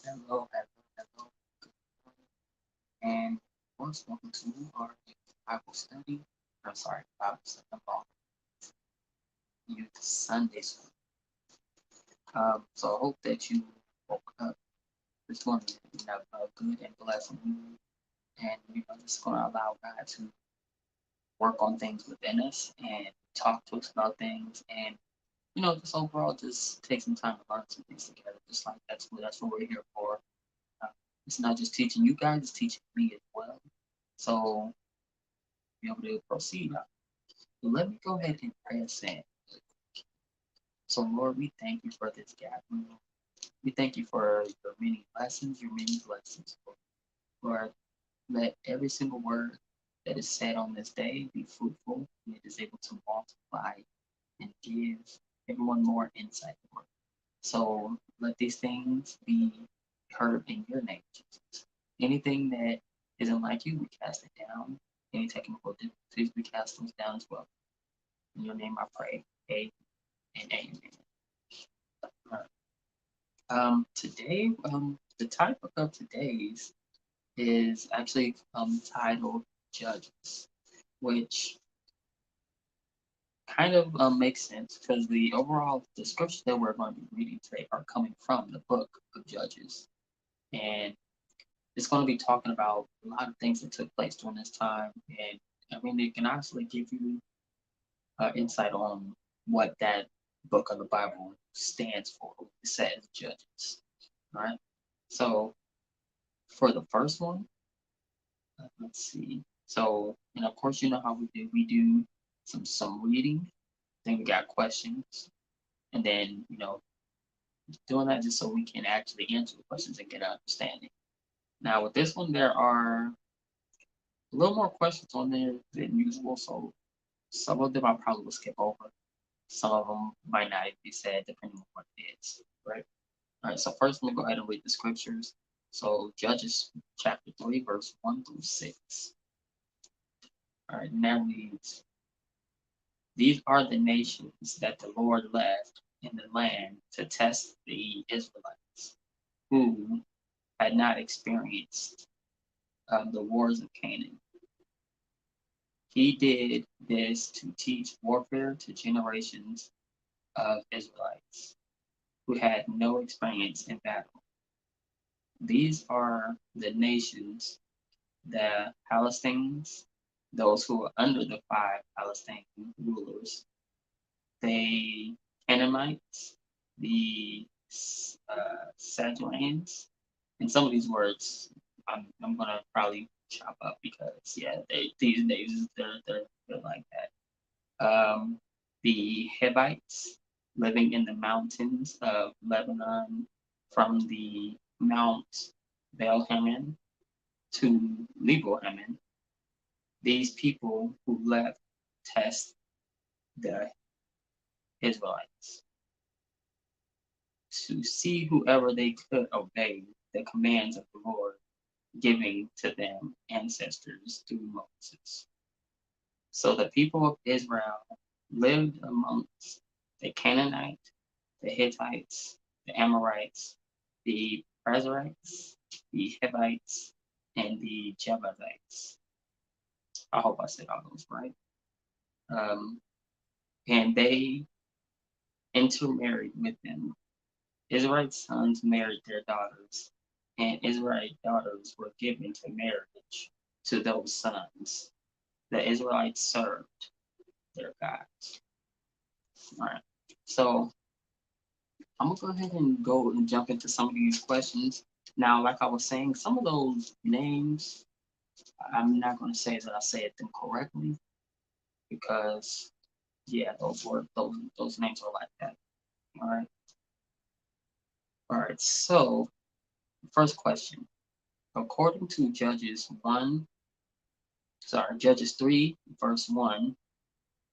Hello, hello, hello. Good morning. And once welcome to our Bible study. I'm sorry, Bible study. I'm wrong. Youth Sunday school. So I hope that you woke up this morning in a good and blessed mood. And just going to allow God to work on things within us and talk to us about things. And just overall, just take some time to learn some things together. Just like that's what we're here for. Uh, it's not just teaching you guys; it's teaching me as well. So be able to proceed. But let me go ahead and pray us in. So, Lord, we thank you for this gathering. We thank you for your many lessons, your many blessings. Lord, let every single word that is said on this day be fruitful and it is able to multiply and give everyone more insight, Lord. So, let these things be heard in your name, Jesus. Anything that isn't like you, we cast it down. Any technical difficulties, we cast those down as well. In your name I pray. Amen and amen. Today, the topic of today's is actually titled Judges, which kind of makes sense because the scriptures that we're going to be reading today are coming from the book of Judges. And it's going to be talking about a lot of things that took place during this time. And I mean, it can actually give you insight on what that book of the Bible stands for. It says Judges, right? So for the first one, let's see. So, and of course, you know how we do. We do some reading, then we got questions, and then doing that just so we can actually answer the questions and get an understanding. Now with this one, there are a little more questions on there than usual, so some of them I probably will skip over. Some of them might not even be said depending on what it is, right? All right, so first let me go ahead and read the scriptures. So Judges chapter 3, verse 1 through 6. All right, and that reads, these are the nations that the Lord left in the land to test the Israelites, who had not experienced the wars of Canaan. He did this to teach warfare to generations of Israelites who had no experience in battle. These are the nations, the Palestinians, those who were under the five Palestinian rulers, the Canaanites, the Sadrans, and some of these words I'm gonna probably chop up because these days they're like that. The Hivites living in the mountains of Lebanon from the Mount Belhaman to Lebohaman. These people who left test the Israelites to see whoever they could obey the commands of the Lord giving to them ancestors through Moses. So the people of Israel lived amongst the Canaanites, the Hittites, the Amorites, the Perizzites, the Hivites, and the Jebusites. I hope I said all those right. Um, and they intermarried with them. Israelite sons married their daughters, and Israelite daughters were given to marriage to those sons. The Israelites served their gods. All right. So I'm gonna go ahead and go and jump into some of these questions. Now, like I was saying, some of those names, I'm not gonna say that I said them correctly because yeah, those names are like that. All right. All right. So first question. According to Judges 3, verse 1,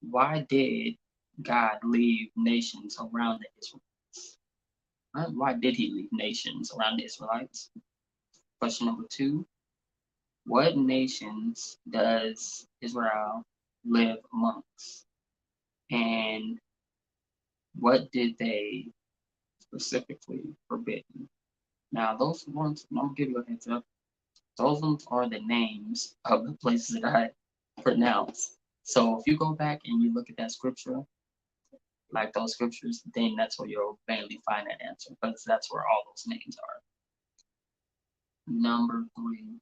why did God leave nations around the Israelites? Right? Why did he leave nations around the Israelites? Question number 2, what nations does Israel live amongst? And what did they specifically forbid? Now, those ones, I'm gonna give you a heads up. Those ones are the names of the places that I pronounce. So if you go back and you look at that scripture, like those scriptures, then that's where you'll mainly find that answer, because that's where all those names are. Number 3,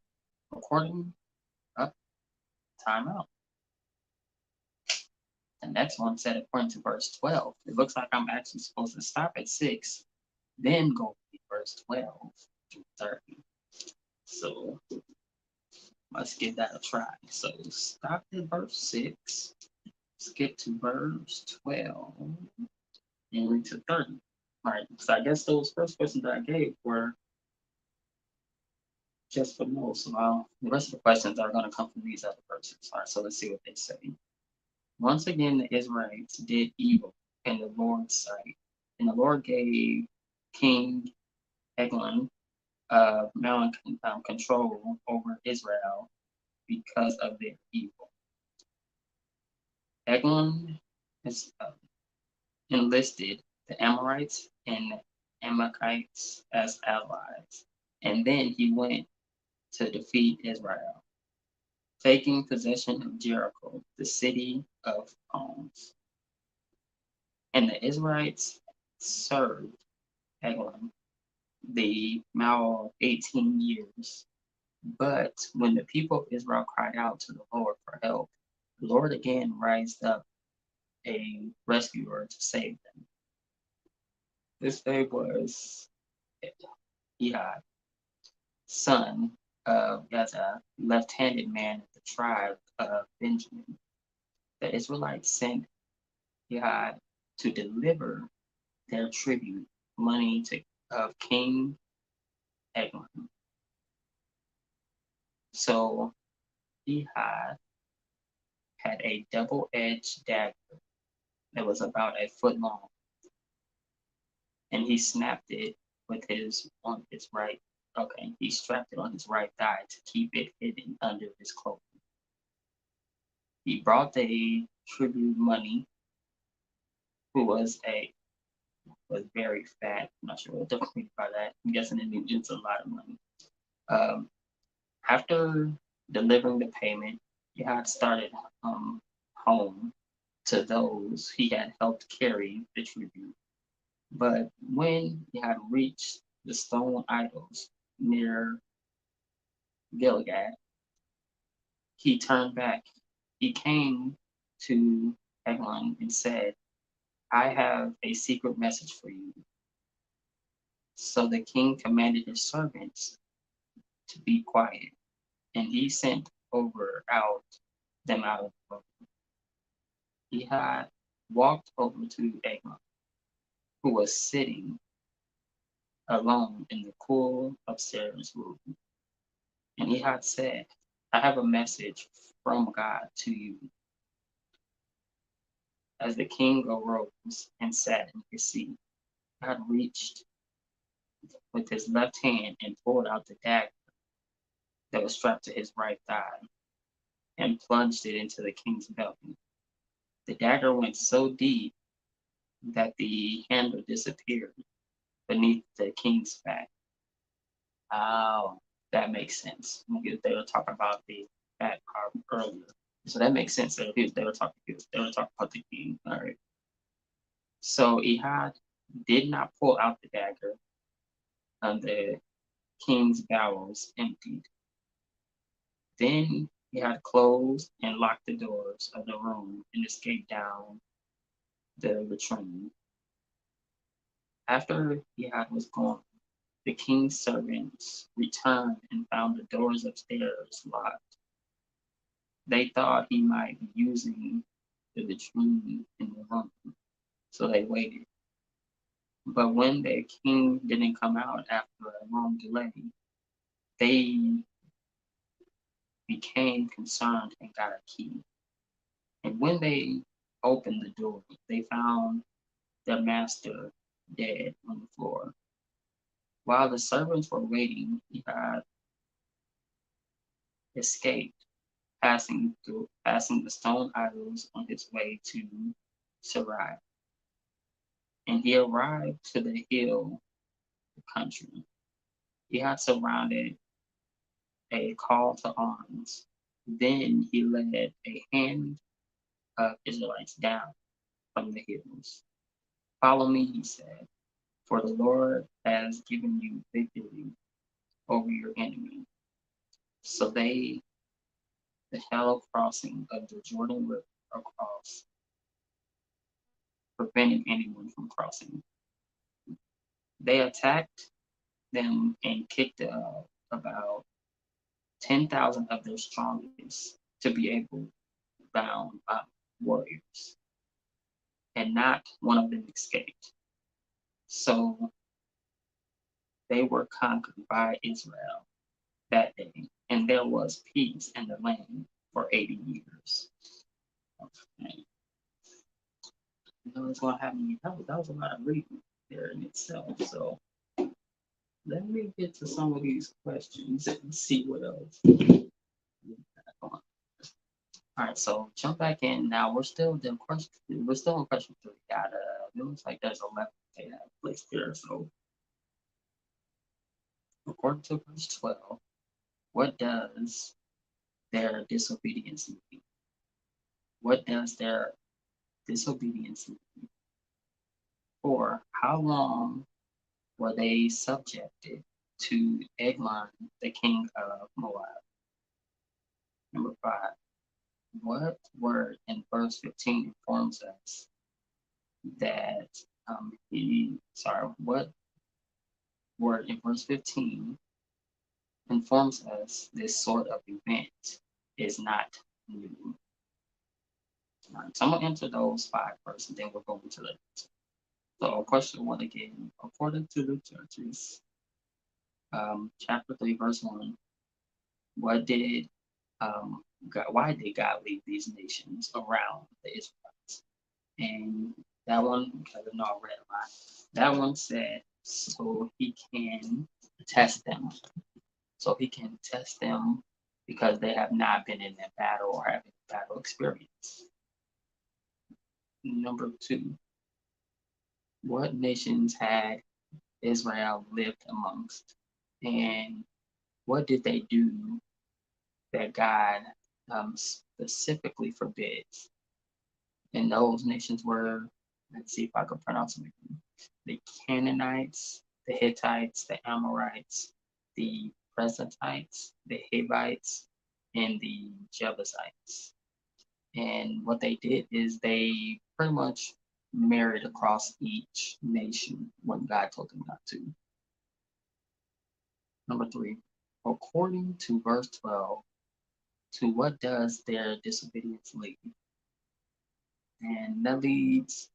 recording up, timeout. The next one said according to verse 12. It looks like I'm actually supposed to stop at 6, then go to verse 12 through 30. So let's give that a try. So stop at verse 6, skip to verse 12, and read to 30. All right, so I guess those first questions that I gave were just for most. So the rest of the questions are going to come from these other verses. All right, so let's see what they say. Once again, the Israelites did evil in the Lord's sight, and the Lord gave King Eglon control over Israel because of their evil. Eglon is, enlisted the Amorites and Amalekites as allies, and then he went to defeat Israel, taking possession of Jericho, the city of palms. And the Israelites served Eglon the Mao 18 years. But when the people of Israel cried out to the Lord for help, the Lord again raised up a rescuer to save them. This name was Ehud, son of Gaza, left-handed man of the tribe of Benjamin. The Israelites sent Ehud to deliver their tribute money to of King Eglon. So Ehud had a double-edged dagger that was about a foot long, and he snapped it with his on his right. Okay, he strapped it on his right thigh to keep it hidden under his cloak. He brought the tribute money, who was very fat. I'm not sure what they mean by that. I'm guessing it means a lot of money. Um, After delivering the payment, he had started home to those he had helped carry the tribute. But when he had reached the stone idols near Gilgad, he turned back. He came to Eglon and said, I have a secret message for you. So the king commanded his servants to be quiet, and he sent them out of the room. He had walked over to Eglon, who was sitting alone in the cool upstairs room, and he had said, I have a message from God to you. As the king arose and sat in his seat, God reached with his left hand and pulled out the dagger that was strapped to his right thigh and plunged it into the king's belly. The dagger went so deep that the handle disappeared beneath the king's back. Oh, that makes sense. They were talking about the back part earlier. So that makes sense. They were talking about the king. All right. So Ehud did not pull out the dagger, and the king's bowels emptied. Then he had closed and locked the doors of the room and escaped down the latrine. After Ehud was gone, the king's servants returned and found the doors upstairs locked. They thought he might be using the latrine in the room, so they waited. But when the king didn't come out after a long delay, they became concerned and got a key. And when they opened the door, they found their master dead on the floor. While the servants were waiting, he had escaped, passing the stone idols on his way to Sarai. And he arrived to the hill country. He had surrounded a call to arms. Then he led a hand of Israelites down from the hills. Follow me, he said, for the Lord has given you victory over your enemy. So they, the shallow crossing of the Jordan River across, preventing anyone from crossing. They attacked them and kicked about 10,000 of their strongest to be able bound warriors, and not one of them escaped. So they were conquered by Israel that day, and there was peace in the land for 80 years. Okay. You know what's going to happen? That was a lot of reading there in itself. So let me get to some of these questions and see what else. All right, so jump back in. Now we're still in question. We're still in question 3. Got it looks like there's 11 they have placed here. So according to verse 12, what does their disobedience mean? What does their disobedience mean? Or how long were they subjected to Eglon, the king of Moab? Number 5, what word in verse 15 informs us that what word in verse 15 informs us this sort of event is not new? All right, so I'm going to answer those 5 first, and then we'll go into the next. So question 1 again, according to the Judges, chapter 3, verse 1, what did why did God leave these nations around the Israelites? And that one, because I know I read a lot, that one said so he can test them. So he can test them because they have not been in that battle or having battle experience. Number 2, what nations had Israel lived amongst? And what did they do that God specifically forbids? And those nations were, let's see if I can pronounce them again, the Canaanites, the Hittites, the Amorites, the Perizzites, the Hivites, and the Jebusites. And what they did is they pretty much married across each nation when God told them not to. Number 3, according to verse 12, to what does their disobedience lead? And that leads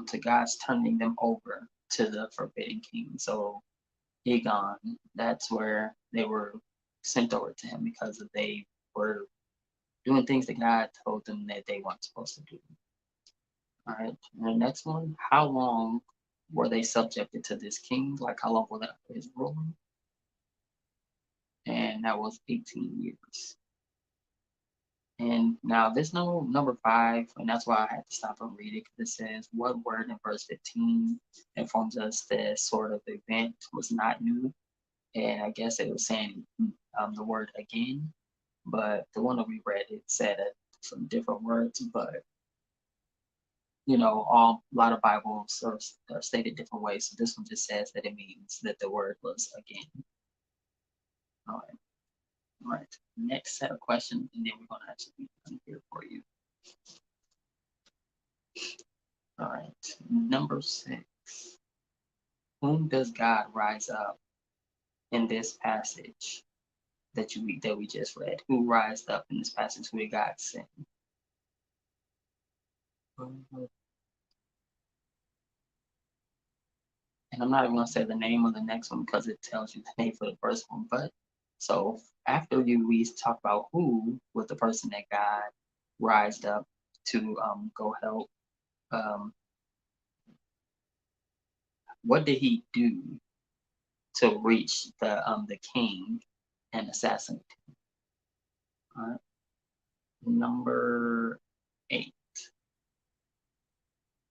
to God's turning them over to the forbidden king. So Egon, that's where they were sent over to him because they were doing things that God told them that they weren't supposed to do. All right, and the next one, how long were they subjected to this king? Like how long was that his ruling? And that was 18 years. And now this number 5, and that's why I had to stop and read it, because it says, what word in verse 15 informs us that sort of event was not new? And I guess it was saying the word again, but the one that we read, it said some different words, but you know, a lot of Bibles are stated different ways. So this one just says that it means that the word was again. All right. All right. Next set of questions, and then we're going to actually be done here for you. All right. Number 6. Whom does God rise up in this passage that we just read? Who rised up in this passage? Who did God send? And I'm not even going to say the name of the next one because it tells you the name for the first one. But so after we talk about who was the person that God rised up to go help, what did he do to reach the king and assassinate him? All right. Number 8.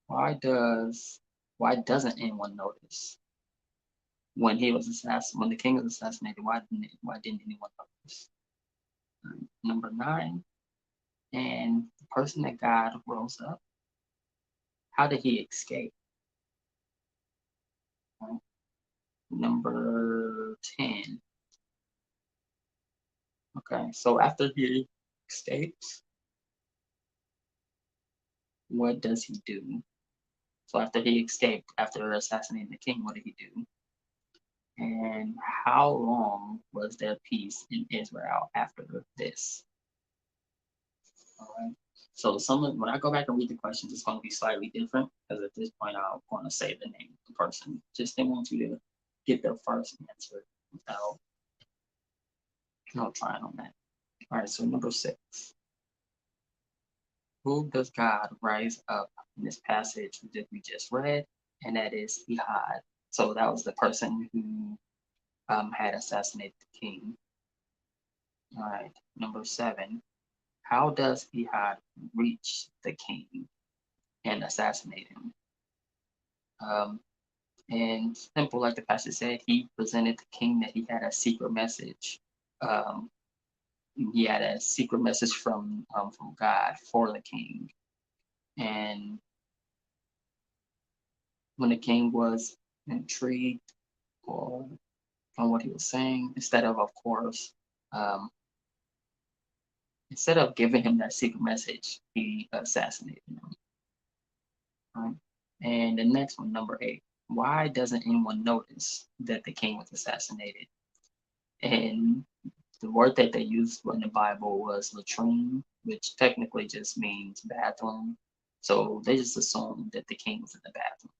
Why doesn't anyone notice when when the king was assassinated, why didn't anyone notice? Number 9, and the person that God rose up, how did he escape? Number 10. Okay, so after he escapes, what does he do? So after he escaped, after assassinating the king, what did he do? And how long was there peace in Israel after this? All right. So when I go back and read the questions, it's going to be slightly different because at this point I'm going to say the name of the person. Just didn't want you to get the first answer without trying on that. All right. So number 6, who does God rise up in this passage that we just read? And that is Ehud. So that was the person who had assassinated the king. All right. Number 7, how does Ehud reach the king and assassinate him? And simple, like the pastor said, he presented the king that he had a secret message. Um, he had a secret message from God for the king. And when the king was intrigued or on what he was saying, of course, um, instead of giving him that secret message, he assassinated him. Right? And the next one, number 8, why doesn't anyone notice that the king was assassinated? And the word that they used in the Bible was latrine, which technically just means bathroom. So they just assumed that the king was in the bathroom.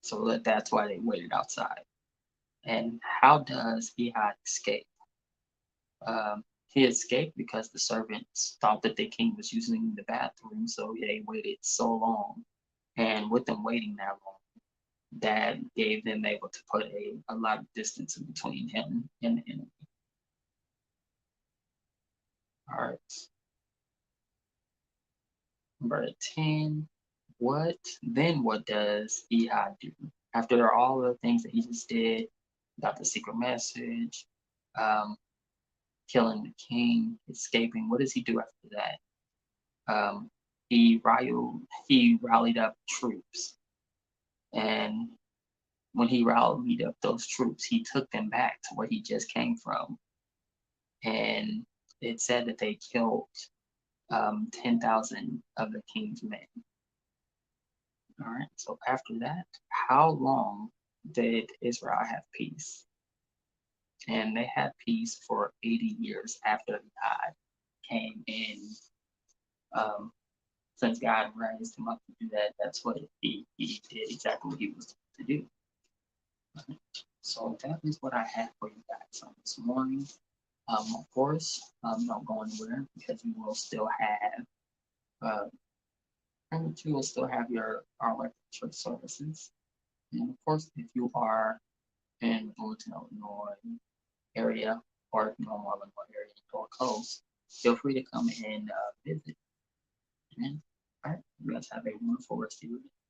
So that's why they waited outside. And how does Ehud escape? He escaped because the servants thought that the king was using the bathroom, so they waited so long. And with them waiting that long, that gave them able to put a lot of distance in between him and the enemy. All right. Number 10, what does Ehud do? After all the things that he just did, got the secret message, um, killing the king, escaping, what does he do after that? Um, he rallied up troops, and when he rallied up those troops, he took them back to where he just came from, and it said that they killed 10,000 of the king's men. All right. So after that, how long did Israel have peace? And they had peace for 80 years after God came in. Since God raised him up to do that, that's what he did exactly what he was to do. So that is what I have for you guys on this morning. Of course, don't go anywhere because you will still have your our church services. And of course, if you are in Bulletin, Illinois area or Normal Illinois area or close, feel free to come and visit. And all right, you guys have a wonderful rest of your day.